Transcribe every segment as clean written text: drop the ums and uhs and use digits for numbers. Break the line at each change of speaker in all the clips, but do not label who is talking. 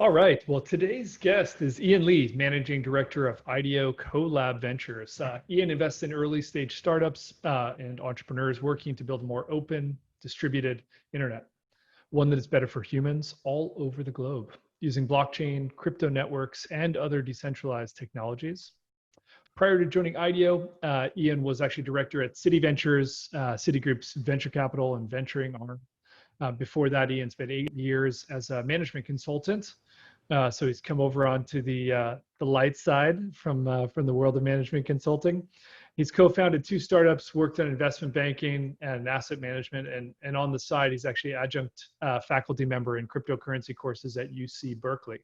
All right. Well, today's guest is Ian Lee, Managing Director of IDEO CoLab Ventures. Ian invests in early stage startups and entrepreneurs working to build a more open, distributed internet, one that is better for humans all over the globe, using blockchain, crypto networks, and other decentralized technologies. Prior to joining IDEO, Ian was actually director at Citi Ventures, Citigroup's venture capital and venturing arm. Before that, Ian spent 8 years as a management consultant. So he's come over onto the light side from the world of management consulting. He's co-founded 2 startups, worked on investment banking and asset management, and on the side, he's actually adjunct faculty member in cryptocurrency courses at UC Berkeley,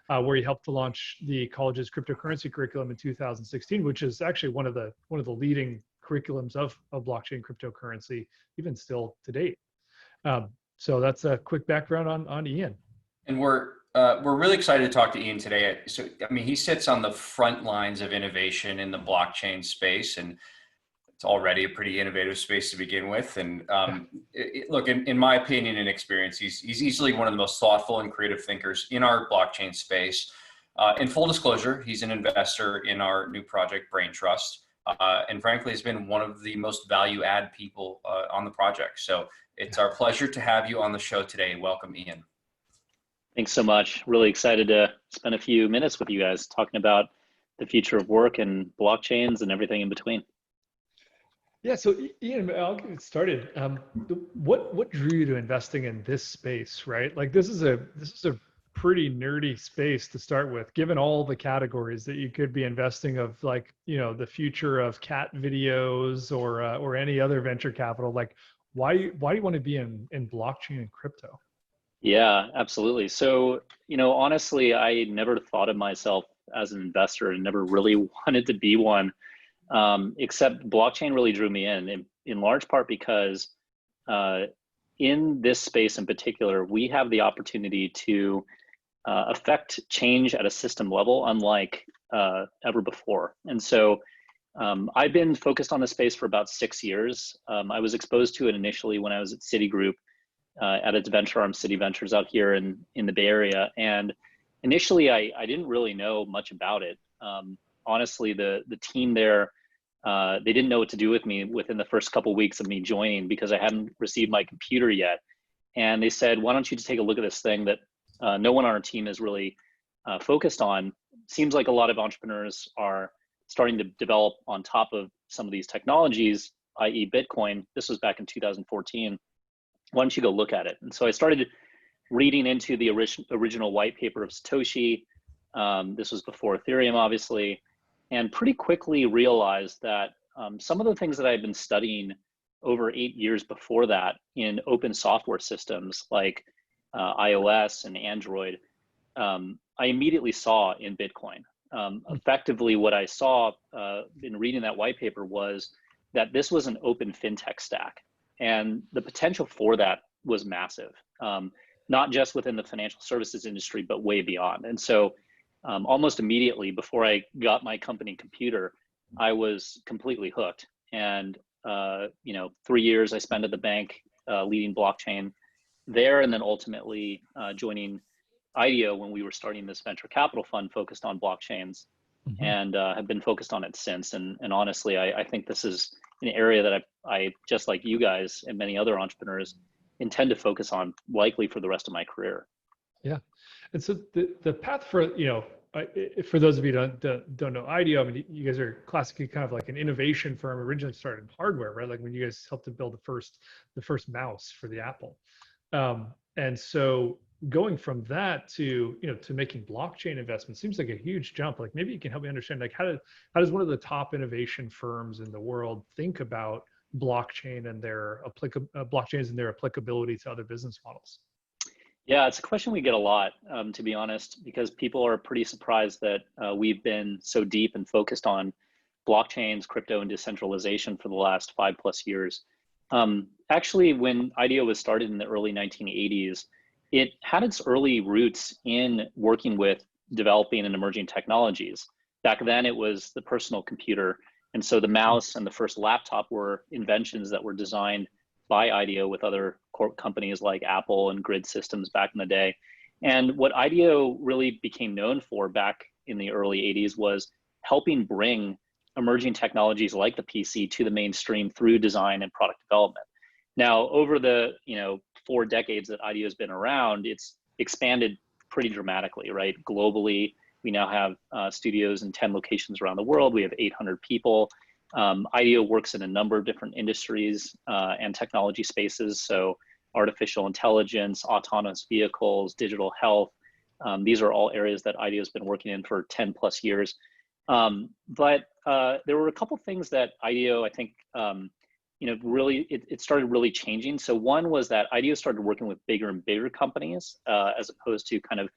where he helped to launch the college's cryptocurrency curriculum in 2016, which is actually one of the leading curriculums of blockchain cryptocurrency, even still to date. So that's a quick background on Ian.
And we're really excited to talk to Ian today. So, I mean, he sits on the front lines of innovation in the blockchain space, and it's already a pretty innovative space to begin with. And look, in my opinion and experience, he's easily one of the most thoughtful and creative thinkers in our blockchain space. In full disclosure, he's an investor in our new project, Brain Trust, and frankly, has been one of the most value-add people on the project. So it's our pleasure to have you on the show today. Welcome, Ian.
Thanks so much. Really excited to spend a few minutes with you guys talking about the future of work and blockchains and everything in between.
Yeah, so Ian, I'll get started. What drew you to investing in this space, right? Like this is a pretty nerdy space to start with, given all the categories that you could be investing of, like, you know, the future of cat videos or any other venture capital. Like, why do you want to be in blockchain and crypto?
Yeah, absolutely. So, you know, honestly, I never thought of myself as an investor and never really wanted to be one, except blockchain really drew me in large part because in this space in particular, we have the opportunity to affect change at a system level unlike ever before. And so I've been focused on this space for about 6 years. I was exposed to it initially when I was at Citigroup, at its venture arm, Citi Ventures, out here in the Bay Area. And initially, I didn't really know much about it. Honestly, the team there, they didn't know what to do with me within the first couple of weeks of me joining because I hadn't received my computer yet. And they said, why don't you just take a look at this thing that no one on our team is really focused on. Seems like a lot of entrepreneurs are starting to develop on top of some of these technologies, i.e. Bitcoin. This was back in 2014. Why don't you go look at it? And so I started reading into the original white paper of Satoshi. This was before Ethereum, obviously, and pretty quickly realized that some of the things that I had been studying over 8 years before that in open software systems like iOS and Android, I immediately saw in Bitcoin. Effectively, what I saw in reading that white paper was that this was an open fintech stack. And the potential for that was massive, not just within the financial services industry, but way beyond. And so almost immediately before I got my company computer, I was completely hooked. And, you know, 3 years I spent at the bank leading blockchain there, and then ultimately joining IDEO when we were starting this venture capital fund focused on blockchains, and have been focused on it since. And honestly, I think this is an area that I, just like you guys and many other entrepreneurs, intend to focus on likely for the rest of my career.
Yeah. And so the path for, you know, for those of you who don't know IDEO, I mean, you guys are classically kind of like an innovation firm, originally started in hardware, right? Like when you guys helped to build the first mouse for the Apple. And so going from that to, you know, to making blockchain investments seems like a huge jump. Like maybe you can help me understand, like how does one of the top innovation firms in the world think about blockchain and their blockchains and their applicability to other business models?
Yeah, it's a question we get a lot, to be honest, because people are pretty surprised that we've been so deep and focused on blockchains, crypto, and decentralization for the last 5+ years. Actually, when IDEO was started in the early 1980s, it had its early roots in working with developing and emerging technologies. Back then, it was the personal computer. And so the mouse and the first laptop were inventions that were designed by IDEO with other companies like Apple and Grid Systems back in the day. And what IDEO really became known for back in the early 80s was helping bring emerging technologies like the PC to the mainstream through design and product development. Now, over the 4 decades that IDEO has been around, it's expanded pretty dramatically, right? Globally, we now have studios in 10 locations around the world. We have 800 people. IDEO works in a number of different industries and technology spaces. So artificial intelligence, autonomous vehicles, digital health. These are all areas that IDEO has been working in for 10 plus years. But there were a couple things that IDEO, I think, really, it started really changing. So one was that IDEO started working with bigger and bigger companies as opposed to kind of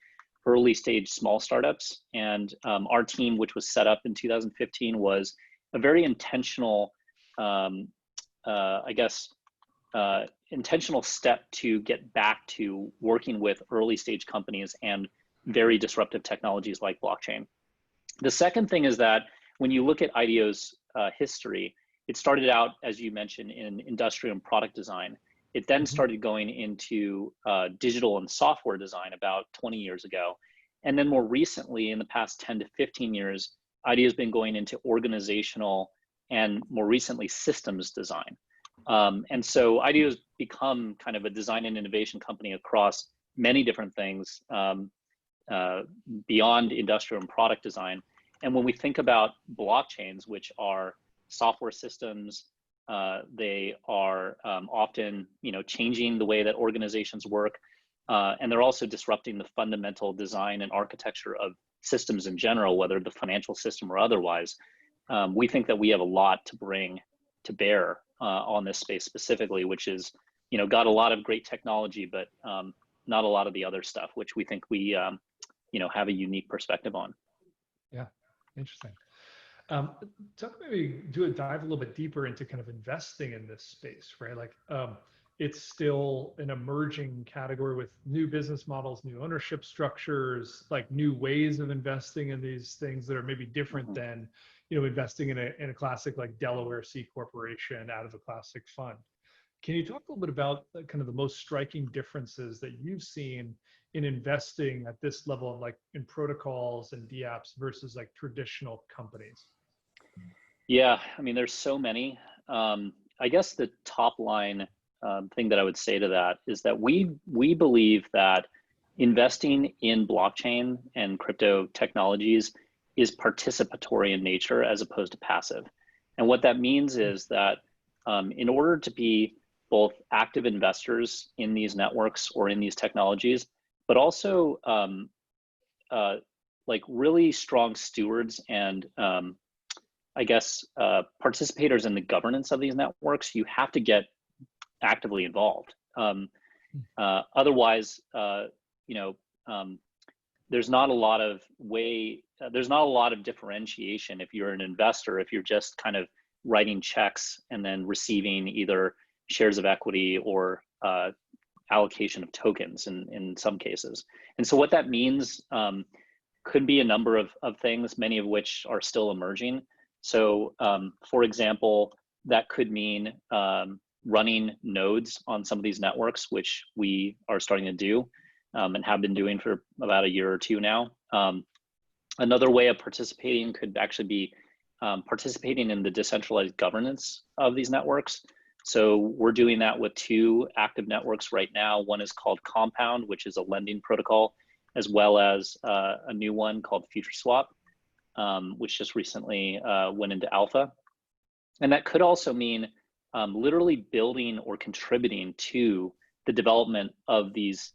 early stage small startups. And our team, which was set up in 2015, was a very intentional, intentional step to get back to working with early stage companies and very disruptive technologies like blockchain. The second thing is that when you look at IDEO's history, it started out, as you mentioned, in industrial and product design. It then started going into digital and software design about 20 years ago. And then more recently, in the past 10 to 15 years, IDEO has been going into organizational and more recently systems design. And so IDEO has become kind of a design and innovation company across many different things beyond industrial and product design. And when we think about blockchains, which are software systems, they are often changing the way that organizations work, and they're also disrupting the fundamental design and architecture of systems in general, whether the financial system or otherwise. We think that we have a lot to bring to bear on this space specifically, which is got a lot of great technology, but not a lot of the other stuff, which we think we have a unique perspective on.
Yeah, interesting. Maybe dive a little bit deeper into kind of investing in this space, right? Like it's still an emerging category with new business models, new ownership structures, like new ways of investing in these things that are maybe different than investing in a classic like Delaware C corporation out of a classic fund. Can you talk a little bit about kind of the most striking differences that you've seen in investing at this level of like in protocols and DApps versus like traditional companies?
Yeah, I mean, there's so many. I guess the top line thing that I would say to that is that we believe that investing in blockchain and crypto technologies is participatory in nature as opposed to passive. And what that means is that in order to be both active investors in these networks or in these technologies, but also like really strong stewards and participators in the governance of these networks, you have to get actively involved. Otherwise, there's not a lot of differentiation if you're an investor, if you're just kind of writing checks and then receiving either shares of equity or allocation of tokens in some cases. And so what that means could be a number of things, many of which are still emerging. So for example, that could mean running nodes on some of these networks, which we are starting to do and have been doing for about a year or two now. Another way of participating could actually be participating in the decentralized governance of these networks. So we're doing that with 2 active networks right now. One is called Compound, which is a lending protocol, as well as a new one called FutureSwap, which just recently went into alpha. And that could also mean literally building or contributing to the development of these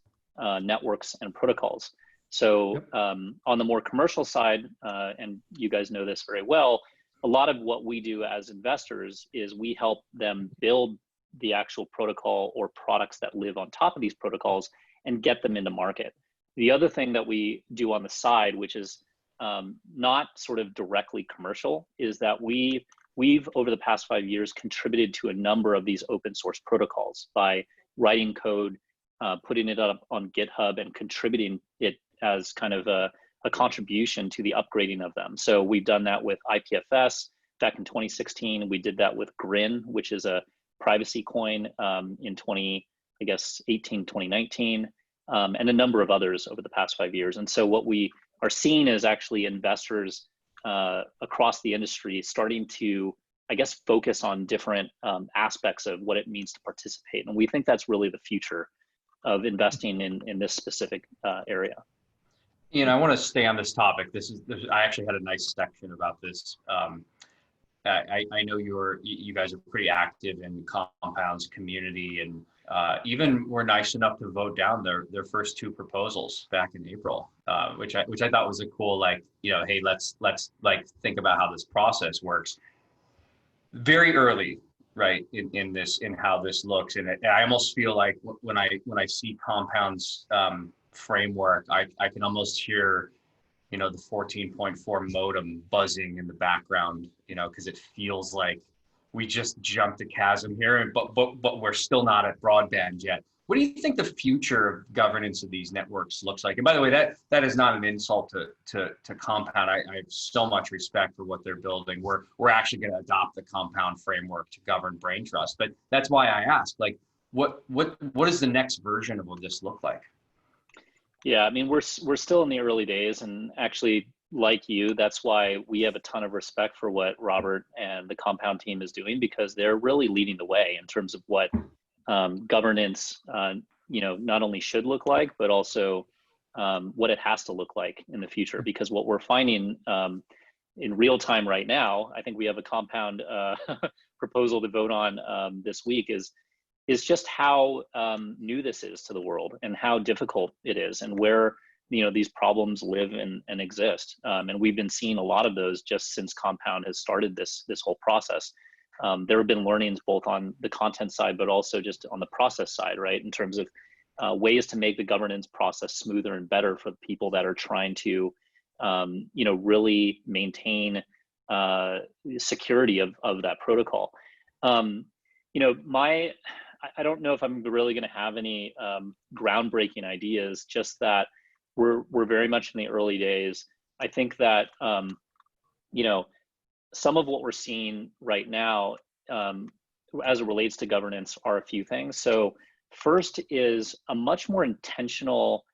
networks and protocols. So on the more commercial side, and you guys know this very well, a lot of what we do as investors is we help them build the actual protocol or products that live on top of these protocols and get them into market. The other thing that we do on the side, which is not sort of directly commercial, is that we've over the past 5 years contributed to a number of these open source protocols by writing code, putting it up on GitHub and contributing it as kind of a contribution to the upgrading of them. So we've done that with IPFS back in 2016. We did that with Grin, which is a privacy coin in 2019. and a number of others over the past 5 years. And so what we are seeing is actually investors across the industry starting to, I guess, focus on different aspects of what it means to participate. And we think that's really the future of investing in this specific area.
Ian, I want to stay on this topic. I actually had a nice section about this. I know you guys are pretty active in Compound's community, and even were nice enough to vote down their first 2 proposals back in April, which I thought was a cool, like, hey, let's like think about how this process works. Very early, right, in how this looks, and I almost feel like when I see Compound's framework, I can almost hear the 14.4 modem buzzing in the background, because it feels like we just jumped a chasm here, but we're still not at broadband yet. What do you think the future of governance of these networks looks like? And by the way, that is not an insult to Compound. I have so much respect for what they're building. We're actually going to adopt the Compound framework to govern brain trust, but that's why I asked, like, what is the next version of what this look like?
Yeah, I mean, we're still in the early days, and actually, like you, that's why we have a ton of respect for what Robert and the Compound team is doing, because they're really leading the way in terms of what governance, not only should look like, but also what it has to look like in the future. Because what we're finding in real time right now, I think we have a Compound proposal to vote on this week, is just how new this is to the world and how difficult it is, and where these problems live and exist. And we've been seeing a lot of those just since Compound has started this whole process. There have been learnings both on the content side, but also just on the process side, right? In terms of ways to make the governance process smoother and better for the people that are trying to, really maintain security of that protocol. I don't know if I'm really going to have any groundbreaking ideas, just that we're very much in the early days. I think that, some of what we're seeing right now as it relates to governance are a few things. So first is a much more intentional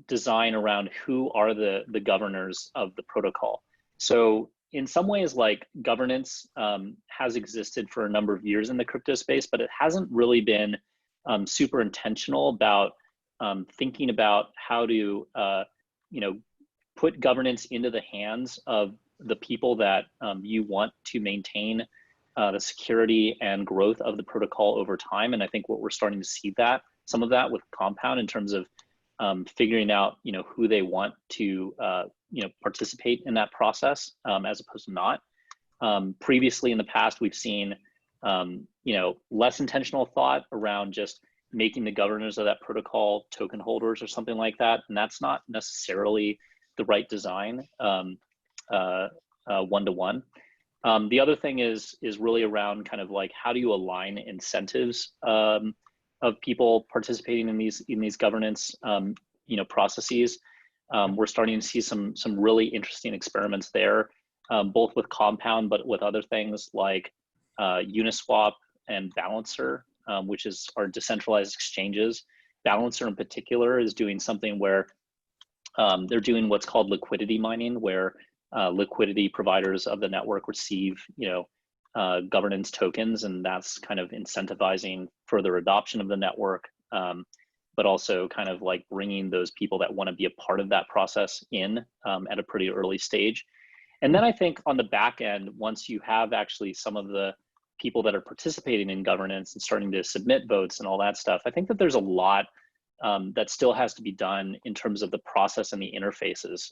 design around who are the governors of the protocol. So in some ways, like, governance has existed for a number of years in the crypto space, but it hasn't really been super intentional about thinking about how to, put governance into the hands of the people that you want to maintain the security and growth of the protocol over time. And I think what we're starting to see some of that with Compound in terms of figuring out, who they want to, participate in that process as opposed to not. Previously in the past, we've seen, less intentional thought around just making the governors of that protocol token holders or something like that. And that's not necessarily the right design one-to-one. The other thing is really around kind of like, how do you align incentives of people participating in these governance processes. We're starting to see some really interesting experiments there, both with Compound, but with other things like Uniswap and Balancer, which is our decentralized exchanges. Balancer in particular is doing something where they're doing what's called liquidity mining, where liquidity providers of the network receive, governance tokens, and that's kind of incentivizing further adoption of the network, but also kind of like bringing those people that want to be a part of that process in at a pretty early stage. And then I think on the back end, once you have actually some of the people that are participating in governance and starting to submit votes and all that stuff, I think that there's a lot that still has to be done in terms of the process and the interfaces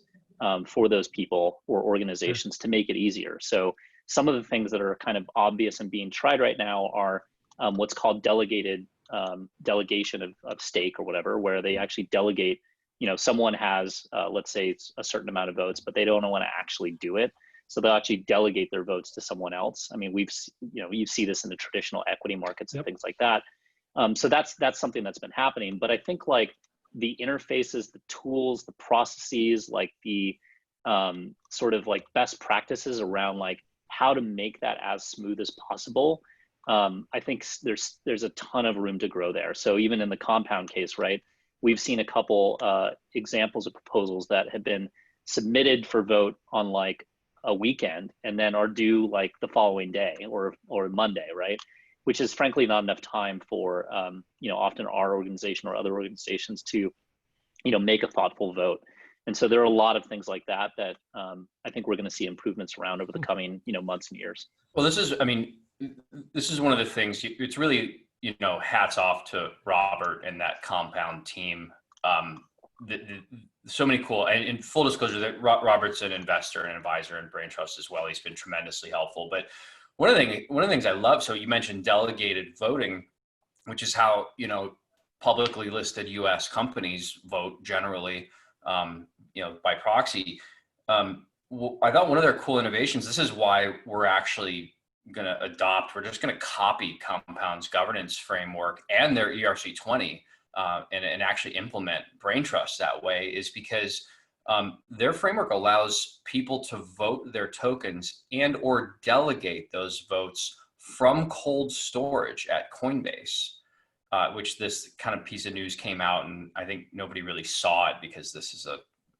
for those people or organizations to make it easier. So some of the things that are kind of obvious and being tried right now are what's called delegated delegation of stake or whatever, where they actually delegate, someone has, let's say it's a certain amount of votes, but they don't want to actually do it. So they'll actually delegate their votes to someone else. I mean, you see this in the traditional equity markets and things like that. So that's something that's been happening. But I think like the interfaces, the tools, the processes, like the sort of like best practices around like how to make that as smooth as possible. I think there's a ton of room to grow there. So even in the Compound case, right? we've seen a couple examples of proposals that have been submitted for vote on like a weekend and then are due like the following day or Monday, right? Which is frankly not enough time for often our organization or other organizations to make a thoughtful vote. And so there are a lot of things like that that I think we're going to see improvements around over the coming months and years.
Well, this is one of the things. It's really hats off to Robert and that compound team. So many cool, and in full disclosure, that Robert's an investor and advisor in Brain Trust as well. He's been tremendously helpful. But one of the things I love. So you mentioned delegated voting, which is how publicly listed U.S. companies vote generally, by proxy. I thought one of their cool innovations. This is why we're actually going to adopt. We're just going to copy Compound's governance framework and their ERC20 and actually implement Brain Trust that way. Is because their framework allows people to vote their tokens and or delegate those votes from cold storage at Coinbase. Which this kind of piece of news came out, and I think nobody really saw it because this is a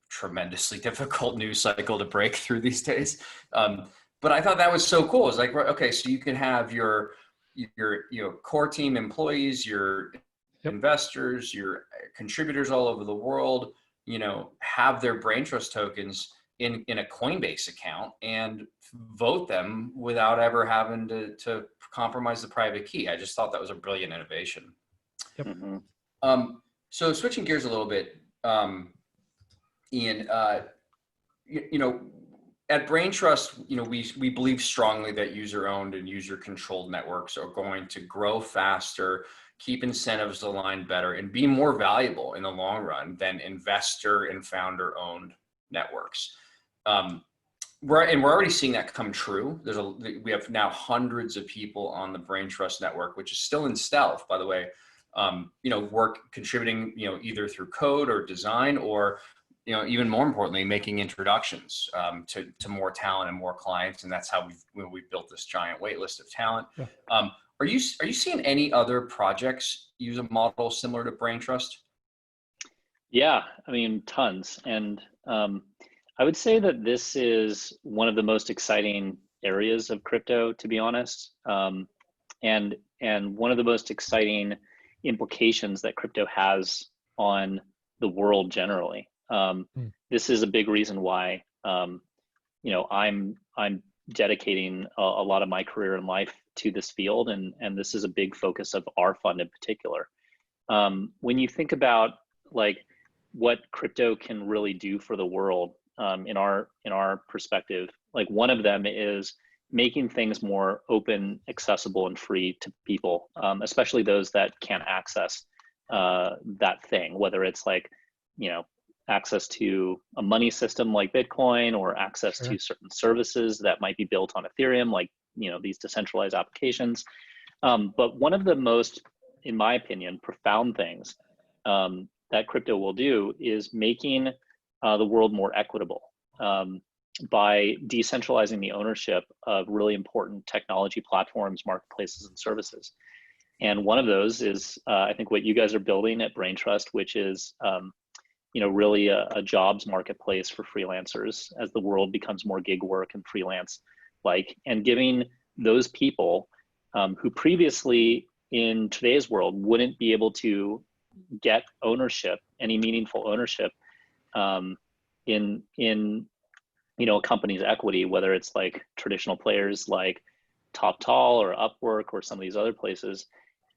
tremendously difficult news cycle to break through these days. But I thought that was so cool. It's like, okay, so you can have your core team employees, your investors, your contributors all over the world, have their Brain Trust tokens in a Coinbase account and vote them without ever having to compromise the private key. I just thought that was a brilliant innovation.
Yep.
Mm-hmm.
So switching gears a little bit, Ian, at Brain Trust, we believe strongly that user-owned and user-controlled networks are going to grow faster, keep incentives aligned better, and be more valuable in the long run than investor and founder-owned networks. We're already seeing that come true. We have now hundreds of people on the Brain Trust network, which is still in stealth, by the way. Work contributing, either through code or design, or even more importantly, making introductions to more talent and more clients, and that's how we've built this giant wait list of talent.
Yeah.
Are you seeing any other projects use a model similar to Brain Trust?
Yeah, tons, and I would say that this is one of the most exciting areas of crypto, to be honest, and one of the most exciting implications that crypto has on the world generally. This is a big reason why I'm dedicating a lot of my career and life to this field, and this is a big focus of our fund in particular. When you think about like what crypto can really do for the world, in our perspective, like one of them is making things more open, accessible, and free to people, especially those that can't access that thing, whether it's like, access to a money system like Bitcoin, or access to certain services that might be built on Ethereum, like, these decentralized applications. But one of the most, in my opinion, profound things that crypto will do is making the world more equitable by decentralizing the ownership of really important technology platforms, marketplaces, and services. And one of those is, I think, what you guys are building at Brain Trust, which is, really a jobs marketplace for freelancers as the world becomes more gig work and freelance and giving those people who previously in today's world wouldn't be able to get ownership, any meaningful ownership in a company's equity, whether it's like traditional players like TopTal or Upwork or some of these other places,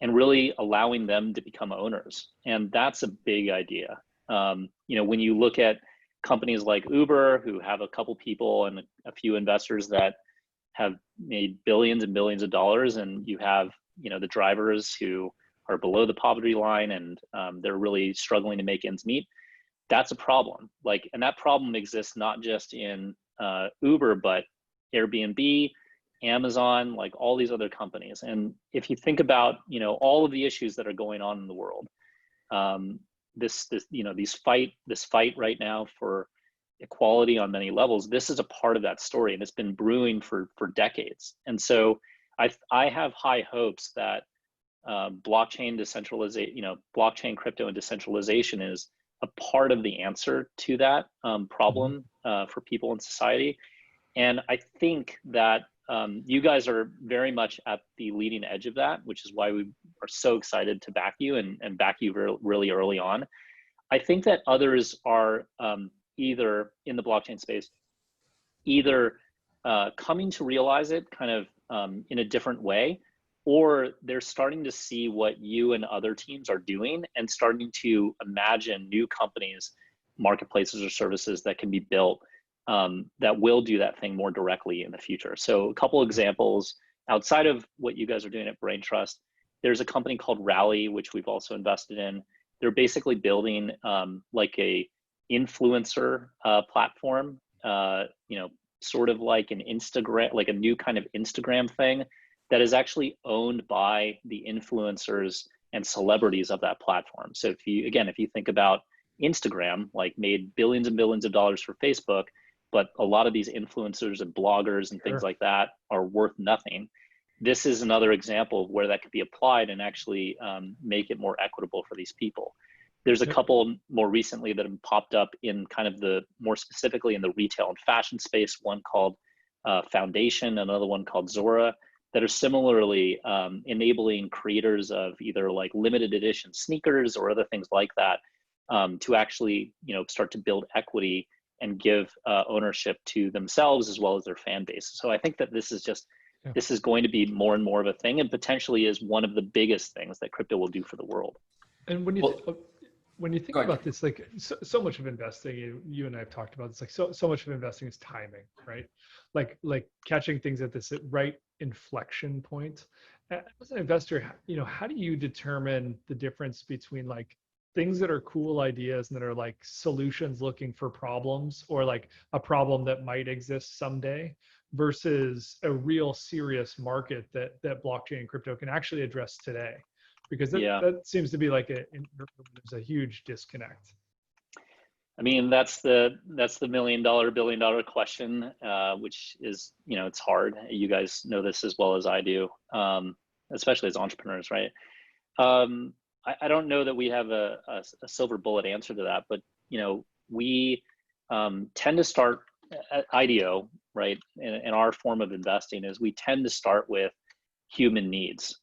and really allowing them to become owners. And that's a big idea. When you look at companies like Uber, who have a couple people and a few investors that have made billions and billions of dollars, and you have, the drivers who are below the poverty line and they're really struggling to make ends meet. That's a problem. And that problem exists not just in Uber, but Airbnb, Amazon, all these other companies. And if you think about, all of the issues that are going on in the world, this fight right now for equality on many levels, this is a part of that story, and it's been brewing for decades. And so I have high hopes that blockchain decentralization, blockchain, crypto, and decentralization is a part of the answer to that problem for people in society. And I think that you guys are very much at the leading edge of that, which is why we are so excited to back you and back you really early on. I think that others are either in the blockchain space, either coming to realize it kind of in a different way, or they're starting to see what you and other teams are doing and starting to imagine new companies, marketplaces, or services that can be built that will do that thing more directly in the future. So a couple examples outside of what you guys are doing at Brain Trust, there's a company called Rally, which we've also invested in. They're basically building like a influencer platform, sort of like an Instagram, like a new kind of Instagram thing that is actually owned by the influencers and celebrities of that platform. So if you think about Instagram, like made billions and billions of dollars for Facebook, but a lot of these influencers and bloggers and things like that are worth nothing. This is another example of where that could be applied and actually make it more equitable for these people. There's a couple more recently that have popped up in kind of the more specifically in the retail and fashion space, one called Foundation, another one called Zora, that are similarly enabling creators of either like limited edition sneakers or other things like that to actually, start to build equity and give ownership to themselves as well as their fan base. So I think that this is going to be more and more of a thing, and potentially is one of the biggest things that crypto will do for the world.
And when you think about this, like so much of investing, you and I have talked about this, like so much of investing is timing, right? Like catching things at this right inflection point. As an investor, how do you determine the difference between like things that are cool ideas and that are like solutions looking for problems, or like a problem that might exist someday, versus a real serious market that blockchain and crypto can actually address today? Because that seems to be like there's a huge disconnect.
I mean, that's the $1 million, $1 billion question, which is, it's hard. You guys know this as well as I do, especially as entrepreneurs, right? I don't know that we have a silver bullet answer to that, but we tend to start at IDEO, right? In our form of investing is we tend to start with human needs,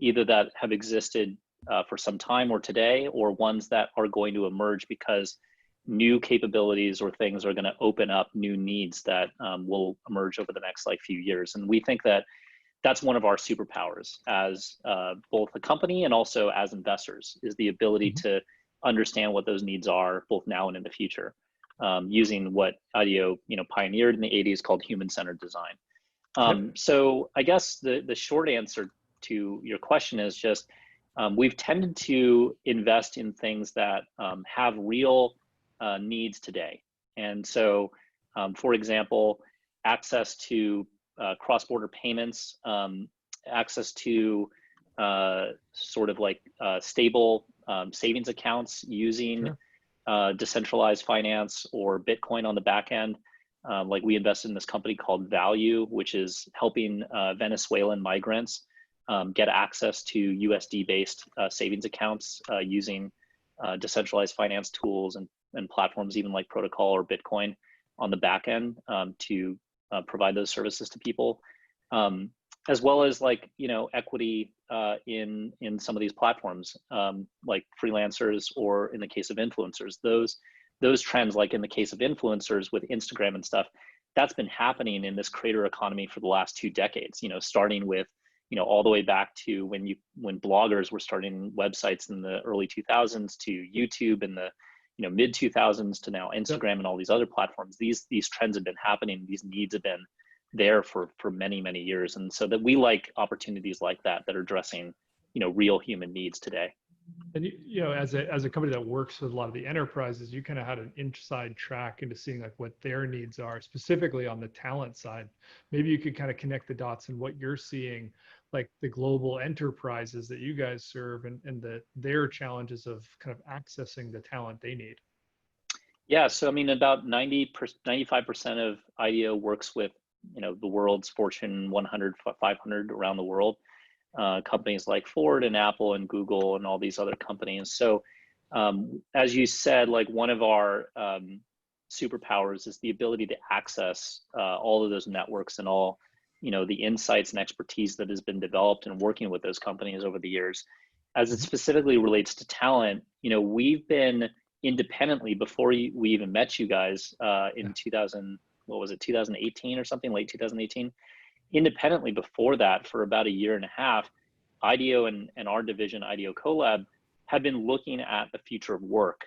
either that have existed for some time or today, or ones that are going to emerge because new capabilities or things are going to open up new needs that will emerge over the next few years. And we think that that's one of our superpowers as both a company and also as investors, is the ability to understand what those needs are both now and in the future, using what IDEO pioneered in the 80s called human-centered design. So I guess the short answer to your question is just we've tended to invest in things that have real needs today. And so, for example, access to cross-border payments, access to sort of like stable savings accounts using decentralized finance or Bitcoin on the back end. Like we invested in this company called Value, which is helping Venezuelan migrants get access to USD-based savings accounts using decentralized finance tools and platforms, even like Protocol or Bitcoin on the back end to provide those services to people, as well as equity in some of these platforms, like freelancers, or in the case of influencers, those trends, like in the case of influencers with Instagram and stuff, that's been happening in this creator economy for the last 2 decades, starting with, all the way back to when bloggers were starting websites in the early 2000s, to YouTube in the mid 2000s, to now Instagram and all these other platforms. These trends have been happening. These needs have been there for many years. And so that we like opportunities like that are addressing, real human needs today.
And as a company that works with a lot of the enterprises, you kind of had an inside track into seeing like what their needs are, specifically on the talent side. Maybe you could kind of connect the dots in what you're seeing, like the global enterprises that you guys serve, and their challenges of kind of accessing the talent they need.
Yeah, so I mean, about 95% of IDEO works with the world's Fortune 100, 500 around the world. companies like Ford and Apple and Google and all these other companies. So as you said, like one of our superpowers is the ability to access all of those networks and all, the insights and expertise that has been developed in working with those companies over the years. As it specifically relates to talent, we've been independently before we even met you guys in 2018 or something, late 2018. Independently before that, for about a year and a half, IDEO and our division, IDEO CoLab, have been looking at the future of work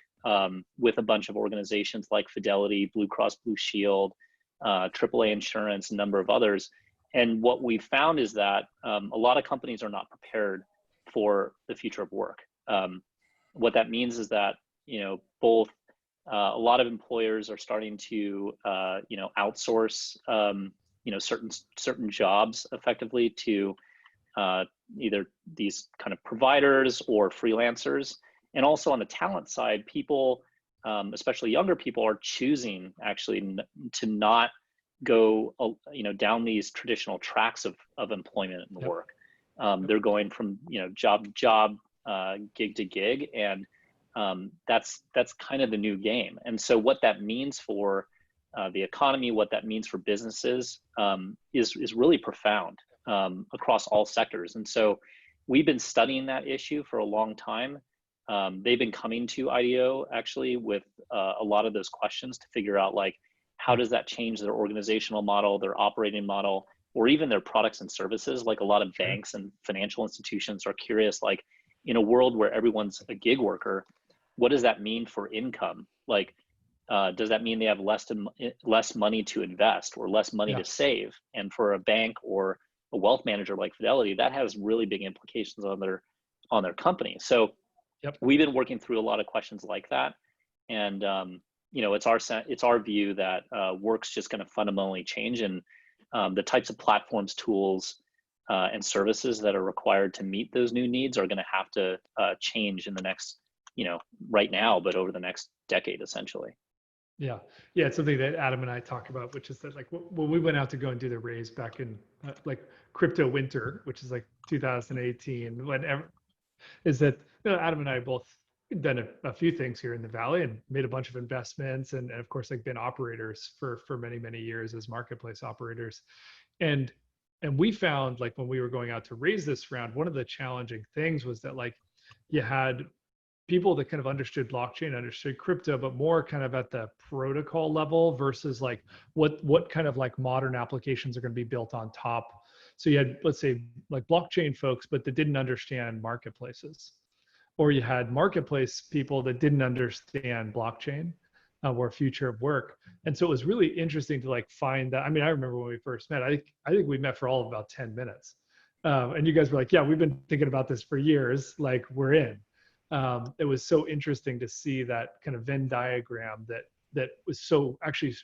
with a bunch of organizations like Fidelity, Blue Cross Blue Shield, AAA Insurance, a number of others. And what we found is that a lot of companies are not prepared for the future of work. What that means is that, both a lot of employers are starting to, outsource, certain jobs effectively to either these kind of providers or freelancers. And also on the talent side, people, especially younger people, are choosing actually to not go, down these traditional tracks of employment and work. They're going from, job to job, gig to gig, and that's kind of the new game. And so what that means for the economy, what that means for businesses is really profound across all sectors. And so we've been studying that issue for a long time. They've been coming to IDEO actually with a lot of those questions to figure out, like, how does that change their organizational model, their operating model, or even their products and services? Like, a lot of banks and financial institutions are curious, like, in a world where everyone's a gig worker, what does that mean for income? Like, does that mean they have less money to invest or less money to save? And for a bank or a wealth manager like Fidelity, that has really big implications on their company. So we've been working through a lot of questions like that. And, it's our view that work's just going to fundamentally change, and the types of platforms, tools, and services that are required to meet those new needs are going to have to change in the next, right now, but over the next decade, essentially.
Yeah. It's something that Adam and I talk about, which is that, like, when we went out to go and do the raise back in like crypto winter, which is like 2018, whenever, is that, Adam and I both done a few things here in the Valley and made a bunch of investments, and of course, like, been operators for many, many years as marketplace operators. And we found, like, when we were going out to raise this round, one of the challenging things was that, like, you had people that kind of understood blockchain, understood crypto, but more kind of at the protocol level versus, like, what kind of, like, modern applications are going to be built on top. So you had, let's say, like, blockchain folks, but that didn't understand marketplaces, or you had marketplace people that didn't understand blockchain or future of work. And so it was really interesting to, like, find that. I mean, I remember when we first met, I think we met for all of about 10 minutes. And you guys were like, yeah, we've been thinking about this for years, like, we're in. It was so interesting to see that kind of Venn diagram that was so, actually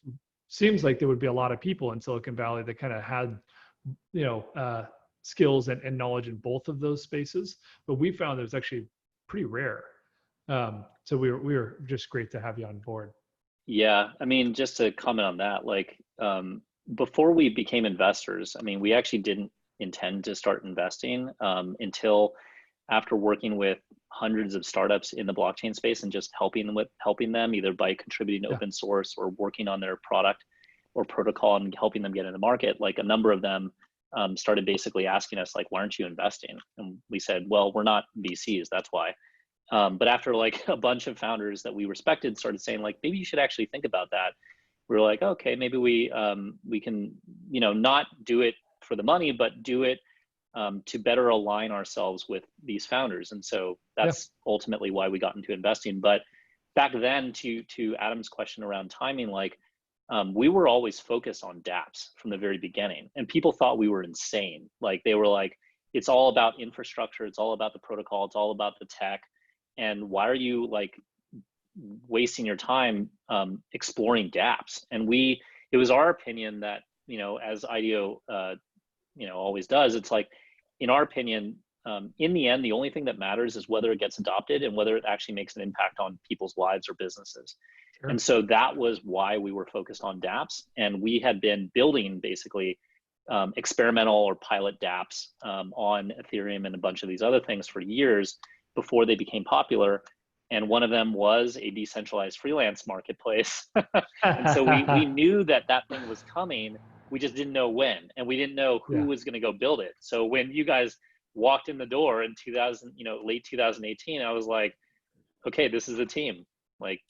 seems like there would be a lot of people in Silicon Valley that kind of had, skills and knowledge in both of those spaces. But we found it was actually pretty rare. So we were just great to have you on board.
Yeah, I mean, just to comment on that, like, before we became investors, I mean, we actually didn't intend to start investing until after working with hundreds of startups in the blockchain space and just helping them either by contributing to open source or working on their product or protocol and helping them get in the market. Like, a number of them started basically asking us, like, why aren't you investing? And we said, well, we're not VCs, that's why. But after, like, a bunch of founders that we respected started saying, like, maybe you should actually think about that, we were like, okay, maybe we can, not do it for the money, but do it to better align ourselves with these founders. And so that's ultimately why we got into investing. But back then, to Adam's question around timing, like, we were always focused on dApps from the very beginning, and people thought we were insane. Like, they were like, it's all about infrastructure, it's all about the protocol, it's all about the tech, and why are you, like, wasting your time exploring dApps? And it was our opinion that, as IDEO always does, it's like, in our opinion, in the end, the only thing that matters is whether it gets adopted and whether it actually makes an impact on people's lives or businesses. Sure. And so that was why we were focused on dApps. And we had been building basically experimental or pilot dApps on Ethereum and a bunch of these other things for years before they became popular. And one of them was a decentralized freelance marketplace. And so we knew that that thing was coming. We just didn't know when, and we didn't know who was going to go build it. So when you guys walked in the door in late 2018, I was like, okay, this is a team, like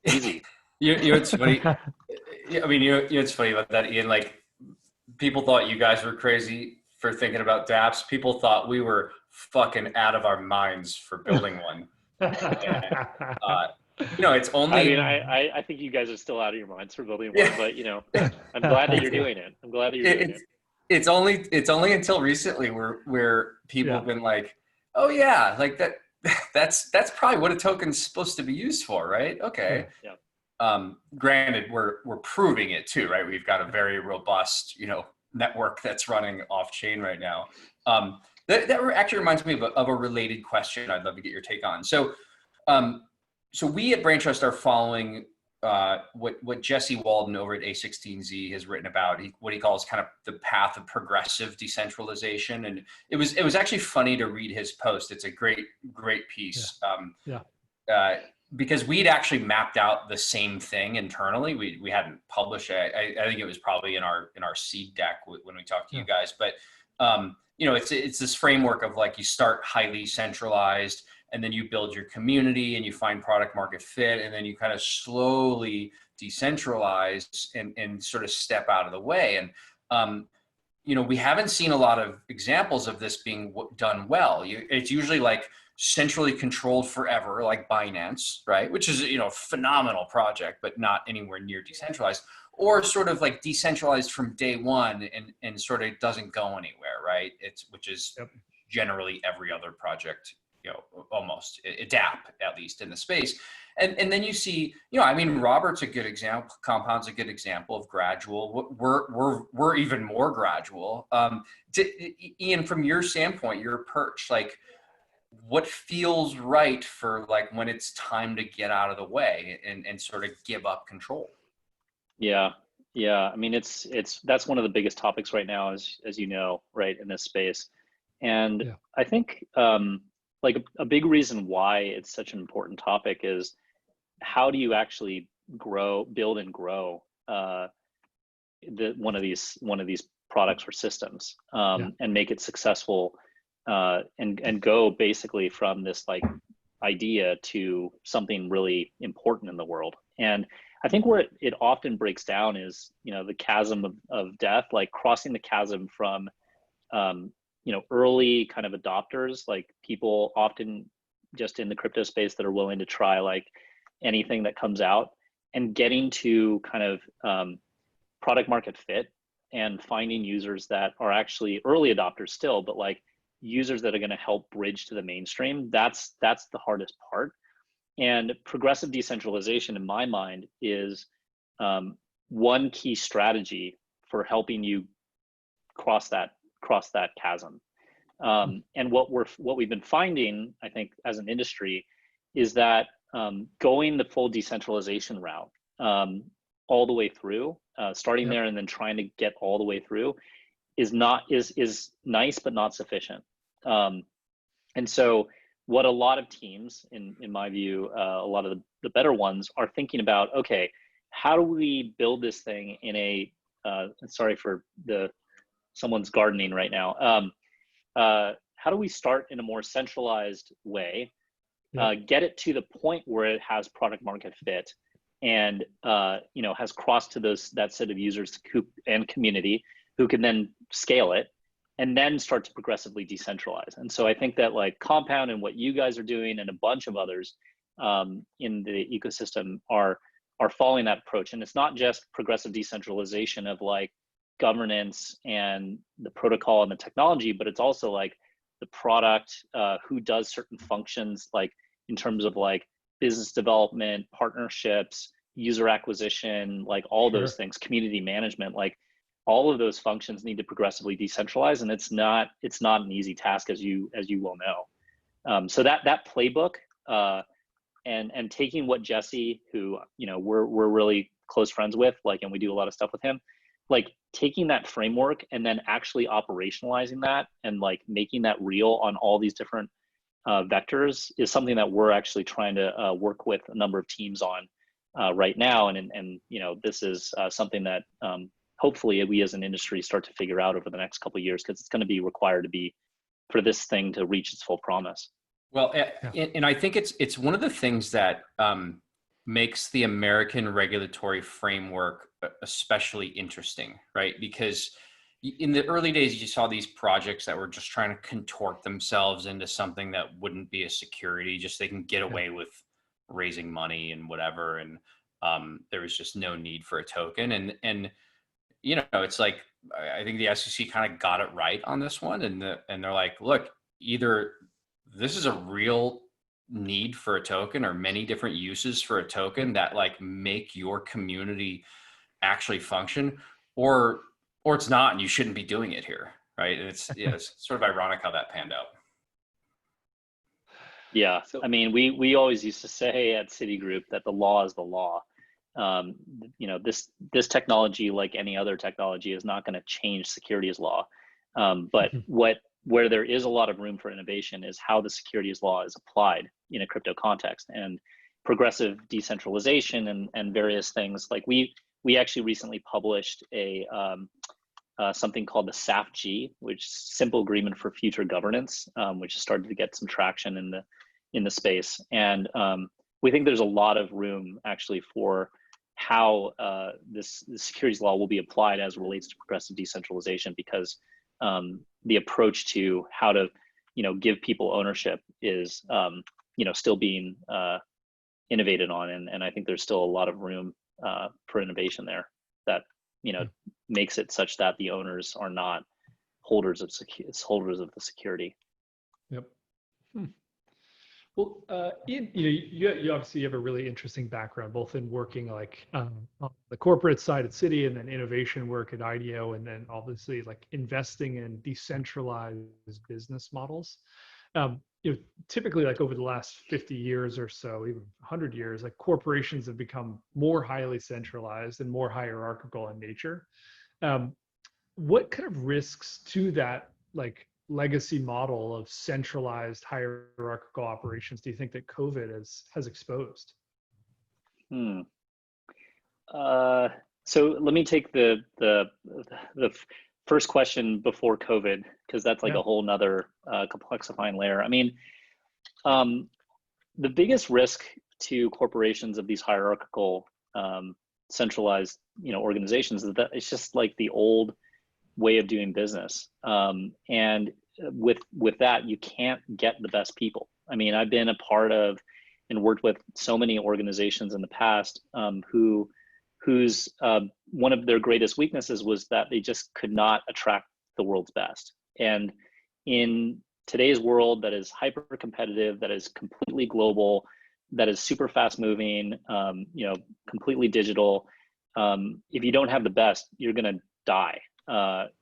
easy.
It's funny. I mean, it's funny about that, Ian. Like, people thought you guys were crazy for thinking about dApps. People thought we were fucking out of our minds for building one. And, it's only.
I mean, I think you guys are still out of your minds for building one, but I'm glad that you're doing it. I'm glad that you're doing it.
It's only until recently where people have been like, oh yeah, like that's probably what a token's supposed to be used for, right? Okay.
Yeah.
Granted, we're proving it too, right? We've got a very robust, network that's running off chain right now. That actually reminds me of a related question I'd love to get your take on. So we at Brain Trust are following what Jesse Walden over at A16Z has written about, what he calls kind of the path of progressive decentralization. And it was actually funny to read his post. It's a great piece. Because we'd actually mapped out the same thing internally. We hadn't published it. I think it was probably in our seed deck when we talked to you guys. But it's this framework of like, you start highly centralized, and then you build your community and you find product market fit, and then you kind of slowly decentralize and sort of step out of the way. And we haven't seen a lot of examples of this being done well. It's usually like centrally controlled forever, like Binance, right? Which is a phenomenal project, but not anywhere near decentralized, or sort of like decentralized from day one and sort of doesn't go anywhere, right? Which is generally every other project, almost a dApp, at least in the space. And then you see, Robert's a good example, Compound's a good example of gradual. We're even more gradual. Ian, from your standpoint, your perch, like, what feels right for like when it's time to get out of the way and sort of give up control?
Yeah. I mean, that's one of the biggest topics right now, as you know, right, in this space. And I think like a big reason why it's such an important topic is, how do you actually build and grow one of these products or systems and make it successful, and go basically from this like idea to something really important in the world. And I think where it often breaks down is, the chasm of death, like crossing the chasm from, early kind of adopters, like people often just in the crypto space that are willing to try like anything that comes out, and getting to kind of product market fit and finding users that are actually early adopters still, but like users that are going to help bridge to the mainstream. That's the hardest part. And progressive decentralization, in my mind, is one key strategy for helping you cross that chasm. And what we've been finding, I think, as an industry, is that going the full decentralization route all the way through, starting there and then trying to get all the way through, is nice but not sufficient. And so what a lot of teams, in my view, a lot of the better ones, are thinking about, okay, how do we build this thing in a sorry for someone's gardening right now. How do we start in a more centralized way, get it to the point where it has product market fit, and has crossed to that set of users and community who can then scale it, and then start to progressively decentralize. And so I think that like Compound and what you guys are doing, and a bunch of others in the ecosystem are following that approach. And it's not just progressive decentralization of like governance and the protocol and the technology, but it's also like the product, who does certain functions, like in terms of like business development, partnerships, user acquisition, like all those things, community management, like all of those functions need to progressively decentralize. And it's not an easy task, as you well know. So that playbook, and taking what Jesse, who we're really close friends with, like, and we do a lot of stuff with him, like taking that framework and then actually operationalizing that and like making that real on all these different vectors is something that we're actually trying to work with a number of teams on right now. And you know, this is something that hopefully we as an industry start to figure out over the next couple of years, because it's going to be required to be for this thing to reach its full promise.
Well, and I think it's one of the things that makes the American regulatory framework especially interesting, right? Because in the early days, you saw these projects that were just trying to contort themselves into something that wouldn't be a security, just they can get away with raising money and whatever. And there was just no need for a token. And you know, it's like, I think the SEC kind of got it right on this one. And they're like, look, either this is a real need for a token or many different uses for a token that like make your community actually function, or it's not, and you shouldn't be doing it here, right? And it's sort of ironic how that panned out.
Yeah, so, I mean, we always used to say at Citigroup that the law is the law. You know, this technology, like any other technology, is not going to change securities law. But where there is a lot of room for innovation is how the securities law is applied in a crypto context, and progressive decentralization and various things. Like we actually recently published a something called the SAFG, which is Simple Agreement for Future Governance, which has started to get some traction in the space. And we think there's a lot of room actually for how this securities law will be applied as it relates to progressive decentralization, because the approach to how to, you know, give people ownership is, you know, still being innovated on, and I think there's still a lot of room for innovation there that, you know, makes it such that the owners are not holders of the security.
Yep. Well, Ian, you obviously have a really interesting background, both in working like on the corporate side at Citi, and then innovation work at IDEO, and then obviously like investing in decentralized business models. Typically, like over the last 50 years or so, even 100 years, like corporations have become more highly centralized and more hierarchical in nature. What kind of risks to that, like, legacy model of centralized hierarchical operations do you think that COVID has exposed?
So let me take the first question before COVID, because that's like a whole nother complexifying layer. I mean, the biggest risk to corporations of these hierarchical centralized, you know, organizations is that it's just like the old way of doing business. And with that, you can't get the best people. I mean, I've been a part of and worked with so many organizations in the past whose one of their greatest weaknesses was that they just could not attract the world's best. And in today's world that is hyper competitive, that is completely global, that is super fast moving, you know, completely digital, if you don't have the best, you're going to die,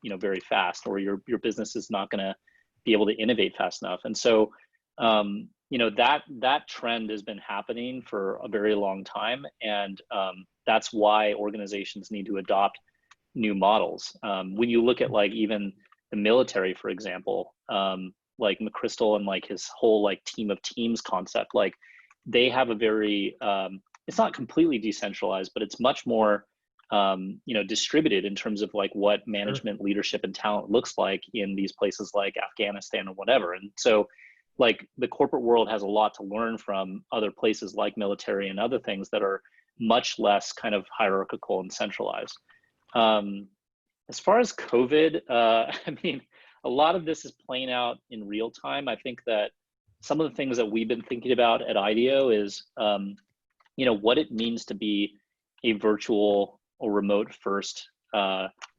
you know, very fast, or your business is not going to be able to innovate fast enough. And so, you know, that trend has been happening for a very long time, and that's why organizations need to adopt new models. When you look at like even the military, for example, like McChrystal and like his whole like team of teams concept, like they have a very it's not completely decentralized, but it's much more you know, distributed in terms of like what management, leadership, and talent looks like in these places like Afghanistan or whatever. And so like the corporate world has a lot to learn from other places like military and other things that are much less kind of hierarchical and centralized. As far as COVID, I mean, a lot of this is playing out in real time. I think that some of the things that we've been thinking about at IDEO is, you know, what it means to be a virtual or remote first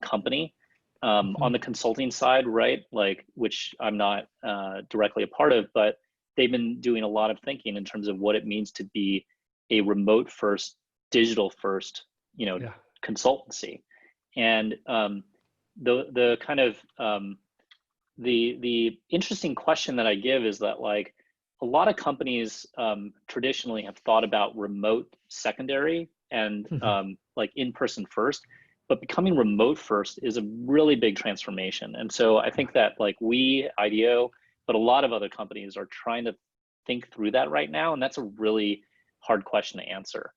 company. On the consulting side, right? Like, which I'm not directly a part of, but they've been doing a lot of thinking in terms of what it means to be a remote first, digital first, you know, consultancy. And the kind of the interesting question that I give is that like a lot of companies traditionally have thought about remote secondary and like in-person first. but becoming remote first is a really big transformation. And so I think that like we, IDEO, but a lot of other companies are trying to think through that right now. And that's a really hard question to answer.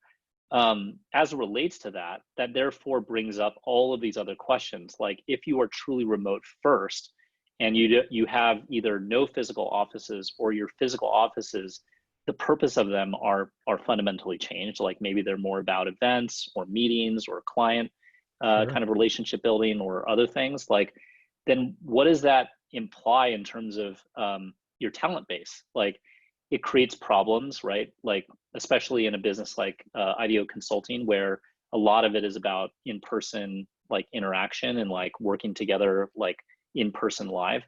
As it relates to that, that therefore brings up all of these other questions. Like if you are truly remote first and you have either no physical offices or your physical offices, the purpose of them are fundamentally changed. Like maybe they're more about events or meetings or client kind of relationship building or other things. Like, then what does that imply in terms of your talent base? Like, it creates problems, right? Like, especially in a business like IDEO Consulting, where a lot of it is about in-person like interaction and like working together like in person live.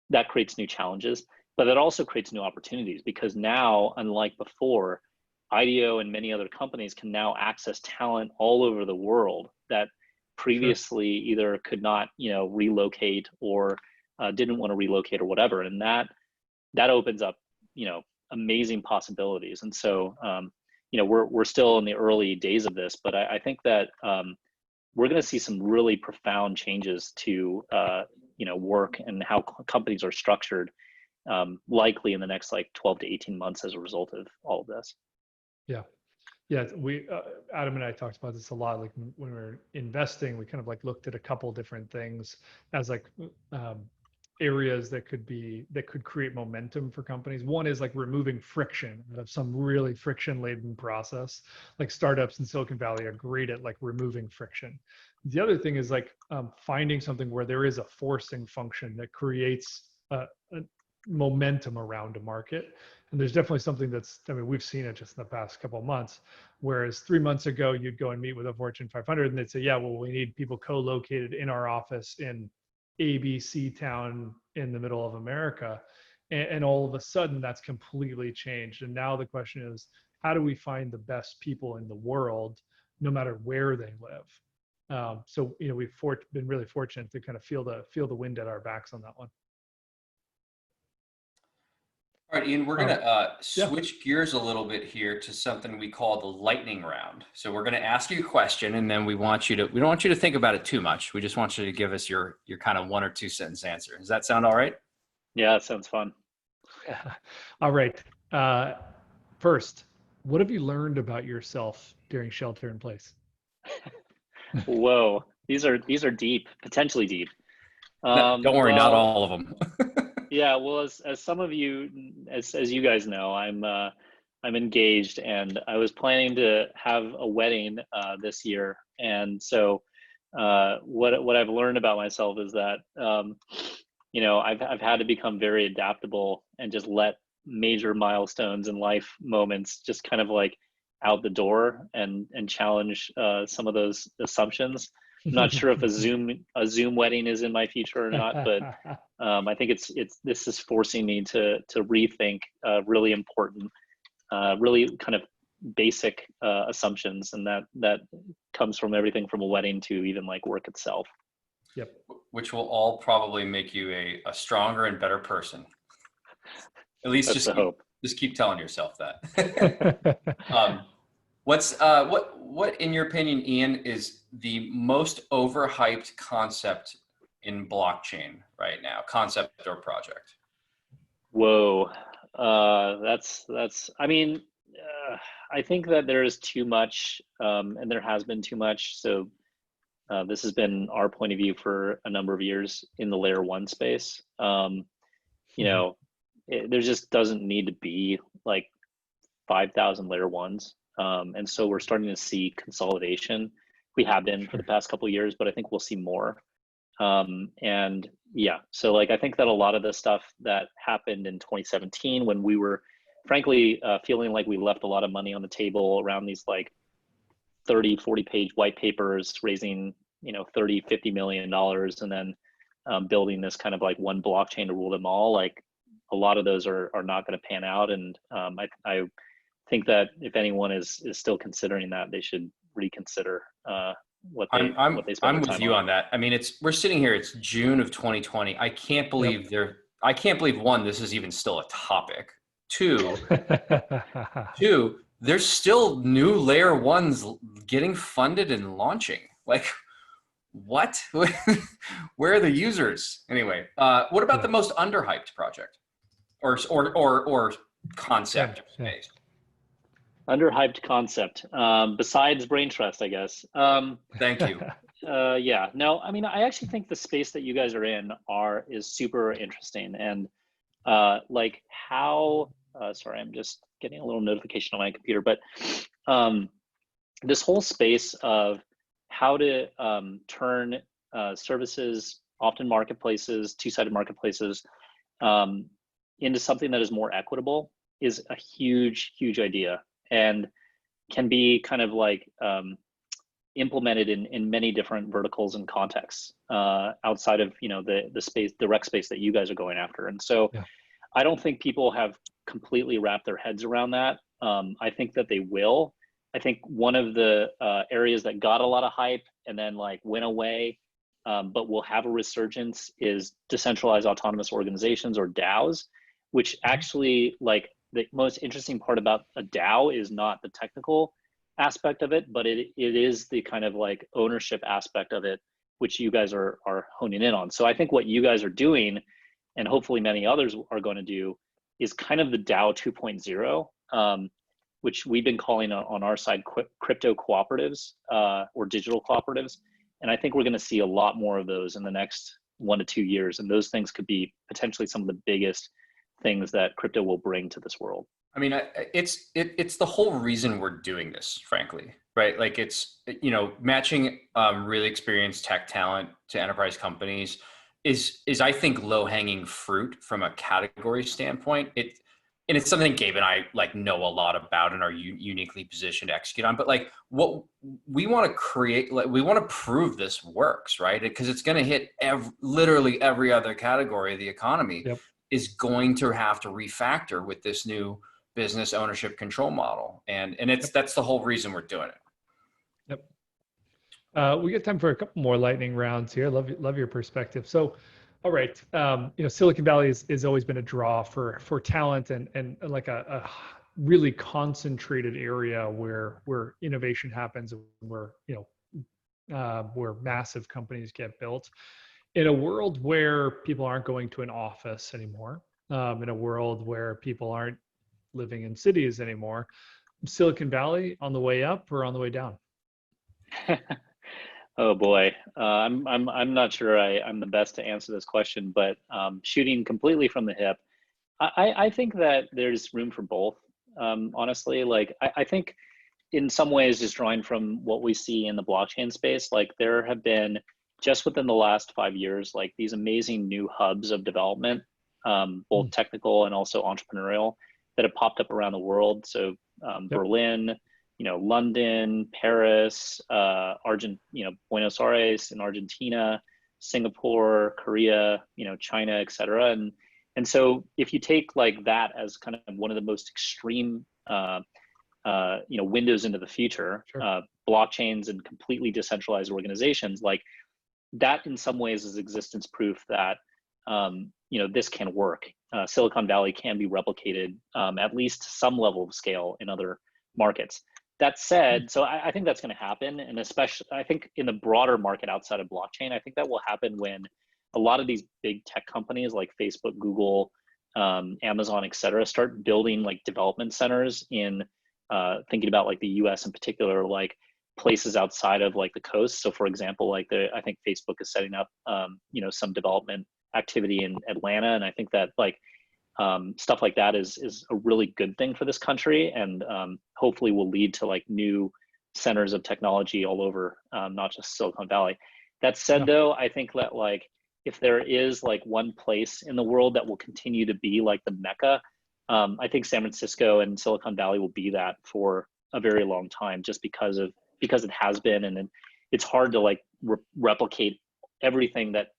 That creates new challenges, but it also creates new opportunities, because now, unlike before, IDEO and many other companies can now access talent all over the world that previously either could not, relocate or didn't want to relocate or whatever. And that opens up, amazing possibilities. And so, we're still in the early days of this, but I think that we're going to see some really profound changes to, work and how companies are structured, likely in the next like 12 to 18 months as a result of all of this.
Yeah. Yeah, we Adam and I talked about this a lot. Like when we were investing, we kind of like looked at a couple different things as like areas that could create momentum for companies. One is like removing friction out of some really friction-laden process. Like startups in Silicon Valley are great at like removing friction. The other thing is like finding something where there is a forcing function that creates a momentum around a market. And there's definitely something we've seen it just in the past couple of months, whereas 3 months ago, you'd go and meet with a Fortune 500 and they'd say, yeah, well, we need people co-located in our office in ABC town in the middle of America. And all of a sudden that's completely changed. And now the question is, how do we find the best people in the world, no matter where they live? So, we've been really fortunate to kind of feel the wind at our backs on that one.
All right, Ian, we're going to switch gears a little bit here to something we call the lightning round. So we're going to ask you a question, and then we don't want you to think about it too much. We just want you to give us your kind of 1 or 2 sentence answer. Does that sound all right?
Yeah, that sounds fun.
All right. First, what have you learned about yourself during shelter in place?
Whoa, these are deep, potentially deep.
Don't worry, not all of them.
Yeah, well, as some of you, as you guys know, I'm engaged, and I was planning to have a wedding this year. And so, what I've learned about myself is that I've had to become very adaptable and just let major milestones in life moments just kind of like out the door and challenge some of those assumptions. I'm not sure if a Zoom wedding is in my future or not, but I think this is forcing me to rethink really important, really kind of basic assumptions, and that comes from everything from a wedding to even like work itself.
Yep.
Which will all probably make you a stronger and better person. At least just keep telling yourself that. What in your opinion, Ian, is the most overhyped concept in blockchain right now? Concept or project?
Whoa, that's. I think that there is too much, and there has been too much. So this has been our point of view for a number of years in the layer 1 space. There just doesn't need to be like 5,000 layer 1s. And so we're starting to see consolidation. We have been for the past couple of years, but I think we'll see more. And yeah, so like I think that a lot of the stuff that happened in 2017, when we were frankly feeling like we left a lot of money on the table around these like 30, 40 page white papers, raising, $30-50 million, and then building this kind of like one blockchain to rule them all. Like a lot of those are not going to pan out. And I think that if anyone is still considering that, they should reconsider what they spend
I'm
their time
with you on that. I mean, we're sitting here, it's June of 2020. I can't believe one, this is even still a topic. Two, there's still new layer 1s getting funded and launching. Like, what? Where are the users? Anyway, what about
Yeah.
the most underhyped project or concept?
Yeah.
Underhyped concept, besides brain trust, I guess.
Thank you.
Yeah, no, I mean, I actually think the space that you guys are in is super interesting. And like how, sorry, I'm just getting a little notification on my computer, but this whole space of how to turn services, often marketplaces, two-sided marketplaces, into something that is more equitable is a huge, huge idea, and can be kind of like implemented in many different verticals and contexts outside of the space, the rec space that you guys are going after. And so
Yeah.
I don't think people have completely wrapped their heads around that. I think that they will. I think one of the areas that got a lot of hype and then like went away, but will have a resurgence, is decentralized autonomous organizations, or DAOs, which actually, like, the most interesting part about a DAO is not the technical aspect of it, but it is the kind of like ownership aspect of it, which you guys are honing in on. So I think what you guys are doing, and hopefully many others are going to do, is kind of the DAO 2.0, which we've been calling on our side crypto cooperatives or digital cooperatives. And I think we're going to see a lot more of those in the next 1 to 2 years. And those things could be potentially some of the biggest things that crypto will bring to this world.
I mean, it's the whole reason we're doing this, frankly, right? Like it's, matching really experienced tech talent to enterprise companies is I think low hanging fruit from a category standpoint. And it's something Gabe and I like know a lot about and are uniquely positioned to execute on. But like what we want to create, like we want to prove this works, right? Because it's going to hit literally every other category of the economy.
Yep.
Is going to have to refactor with this new business ownership control model. And that's the whole reason we're doing it.
Yep. We got time for a couple more lightning rounds here. Love your perspective. So, all right. Silicon Valley has always been a draw for talent and like a really concentrated area where innovation happens and where massive companies get built. In a world where people aren't going to an office anymore, in a world where people aren't living in cities anymore, Silicon Valley on the way up or on the way down?
Oh boy, I'm not sure I'm the best to answer this question, but shooting completely from the hip, I think that there's room for both. Honestly, like I think in some ways, just drawing from what we see in the blockchain space, like there have been, just within the last 5 years, like these amazing new hubs of development, both technical and also entrepreneurial, that have popped up around the world. So Berlin, London, Paris, Buenos Aires in Argentina, Singapore, Korea, China, et cetera. And so if you take like that as kind of one of the most extreme, windows into the future,
Sure.
blockchains and completely decentralized organizations, like that in some ways is existence proof that this can work. Silicon Valley can be replicated at least to some level of scale in other markets. That said, so I think that's going to happen, and especially I think in the broader market outside of blockchain, I think that will happen when a lot of these big tech companies like Facebook, Google, Amazon, et cetera, start building like development centers in thinking about like the US in particular, like places outside of like the coast. So for example, like I think Facebook is setting up, some development activity in Atlanta. And I think that like stuff like that is a really good thing for this country, and hopefully will lead to like new centers of technology all over, not just Silicon Valley. That said, though, I think that like if there is like one place in the world that will continue to be like the Mecca, I think San Francisco and Silicon Valley will be that for a very long time, just because it has been, and it's hard to like replicate everything that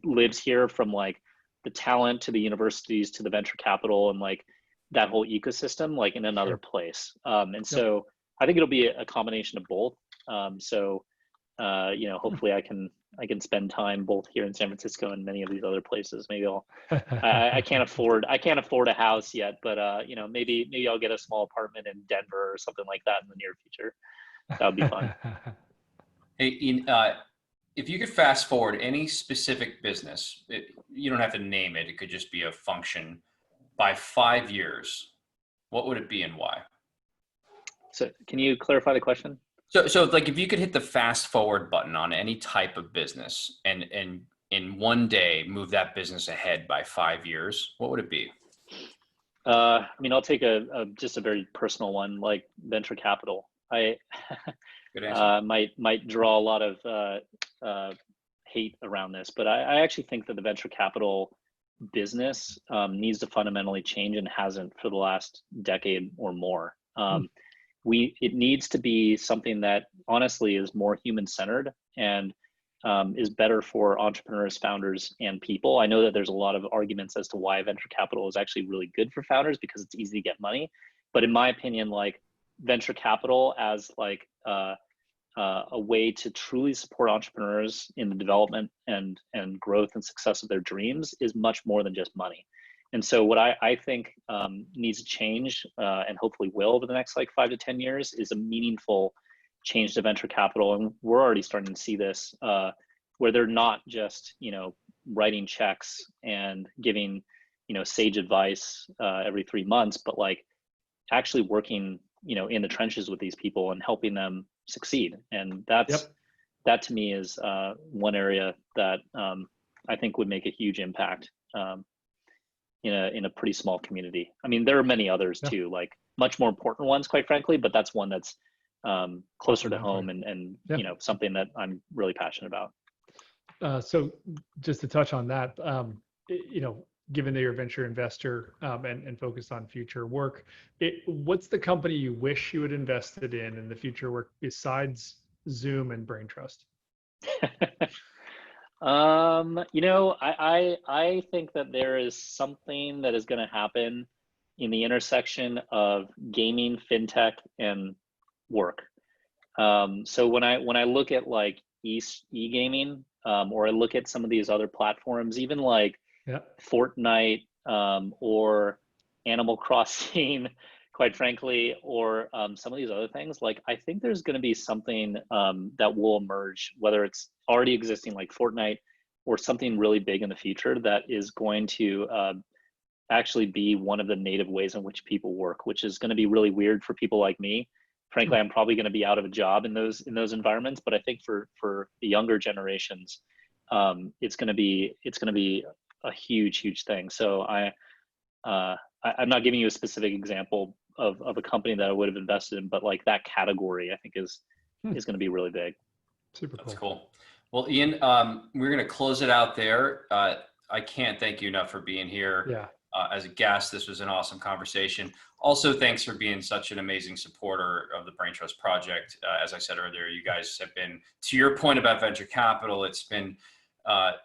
lives here, from like the talent to the universities to the venture capital and like that whole ecosystem, like in another place. And so I think it'll be a combination of both. Hopefully I can spend time both here in San Francisco and many of these other places. Maybe I can't afford a house yet, but maybe I'll get a small apartment in Denver or something like that in the near future. That would be fun.
Hey, Ian, if you could fast forward any specific business, you don't have to name it. It could just be a function by 5 years. What would it be and why?
So can you clarify the question?
So like if you could hit the fast forward button on any type of business and in one day move that business ahead by 5 years, what would it be?
I mean, I'll take just a very personal one, like venture capital. I
Good answer.
might draw a lot of hate around this, but I actually think that the venture capital business needs to fundamentally change and hasn't for the last decade or more. It needs to be something that honestly is more human centered and is better for entrepreneurs, founders, and people. I know that there's a lot of arguments as to why venture capital is actually really good for founders because it's easy to get money. But in my opinion, like venture capital as like a way to truly support entrepreneurs in the development and growth and success of their dreams is much more than just money. And so what I think needs to change and hopefully will over the next like 5 to 10 years is a meaningful change to venture capital. And we're already starting to see this where they're not just, writing checks and giving, sage advice every 3 months, but like actually working, in the trenches with these people and helping them succeed. And that to me is one area that I think would make a huge impact in a pretty small community. I mean, there are many others too, like much more important ones, quite frankly, but that's one that's closer to home and something that I'm really passionate about.
So just to touch on that, given that you're a venture investor and focused on future work, what's the company you wish you had invested in the future work besides Zoom and Brain Trust?
I think that there is something that is going to happen in the intersection of gaming, fintech, and work. So when I look at like e-gaming, or I look at some of these other platforms, even like Fortnite or Animal Crossing, quite frankly, or some of these other things, like I think there's going to be something that will emerge, whether it's already existing like Fortnite or something really big in the future that is going to actually be one of the native ways in which people work, which is going to be really weird for people like me. Frankly, I'm probably going to be out of a job in those environments, but I think for the younger generations, it's going to be a huge thing. So I'm not giving you a specific example of a company that I would have invested in, but like that category, I think is going to be really big.
Super cool.
That's cool. Well, Ian, we're going to close it out there. I can't thank you enough for being here as a guest. This was an awesome conversation. Also, thanks for being such an amazing supporter of the Brain Trust Project. As I said earlier, you guys have been, to your point about venture capital, it's been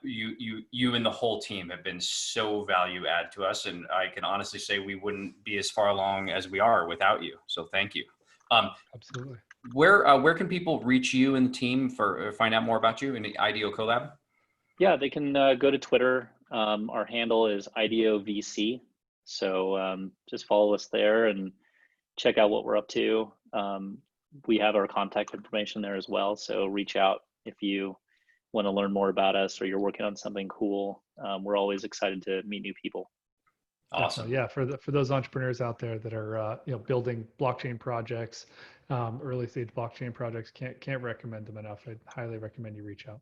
you and the whole team have been so value add to us, and I can honestly say we wouldn't be as far along as we are without you. So thank you.
Absolutely.
Where can people reach you and the team for find out more about you in the IDEO CoLab?
Yeah, they can go to Twitter. Our handle is IDEO VC. So just follow us there and check out what we're up to. We have our contact information there as well. So reach out if you want to learn more about us or you're working on something cool. We're always excited to meet new people.
Awesome.
Yeah, for those entrepreneurs out there that are building blockchain projects, early stage blockchain projects, can't recommend them enough. I'd highly recommend you reach out.